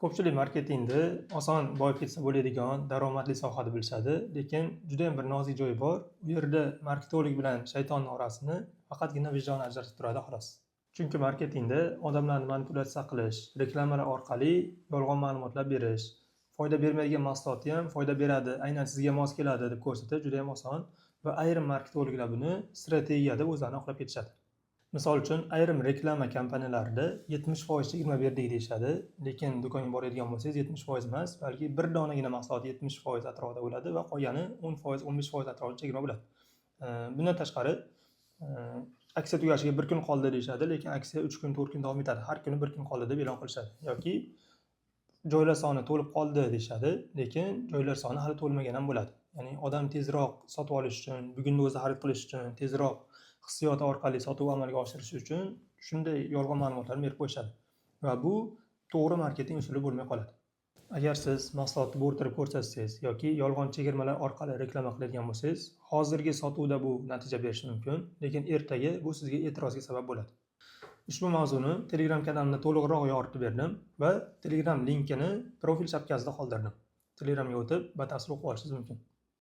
Ko'pchilik marketingni oson boyib ketsa bo'ladigan daromadli soha deb bilishadi, lekin juda ham bir nozik joyi bor. U yerda marketolog bilan shaytonning orasini faqatgina vijdon ajratib turadi xolos. Chunki marketingda odamlarni manipulyatsiya qilish, reklamalar orqali yolg'on ma'lumotlar berish, foyda bermaydigan mahsulotni ham foyda beradi, aynan sizga mos keladi deb ko'rsatish juda ham oson va ayrim marketologlar buni strategiya deb o'zlarini oqlab ketishadi. Misol uchun, ayrim reklama kompaniyalarida 70% chegirma berdik deyishadi, lekin do'konga boradigan bo'lsangiz 70% emas, balki bir donagina mahsulot 70% atrofida bo'ladi va qolgani 10%, 15% atrofida chegirma bo'ladi. Bundan tashqari, aksiya tugashiga 1 kun qoldi deyishadi, lekin aksiya 3 kun, 4 kun davom etadi. Har kuni 1 kun qoldi deb e'lon qilishadi. Yoki joylar soni to'lib qoldi deyishadi, lekin joylar soni hali to'lmagan ham bo'ladi. Ya'ni odam tezroq sotib olish uchun, bugunning o'zida xarid qilish uchun, tezroq hissiyot orqali sotuv amalga oshirish uchun shunday yolg'on ma'lumotlarni berib qo'yishadi va bu to'g'ri marketing usuli bo'lmay qoladi. Agar siz mahsulotni bo'rttirib ko'rsatsangiz yoki yolg'on chegirmalar orqali reklama qiladigan bo'lsangiz, hozirgi sotuvda bu natija berishi mumkin, lekin ertaga bu sizga e'tirozga sabab bo'ladi. Ushbu mavzuni Telegram kanalimda to'liqroq yoritib berdim va Telegram linkini profil shapkasida qoldirdim. Telegramga o'tib batafsil o'qib olishingiz mumkin.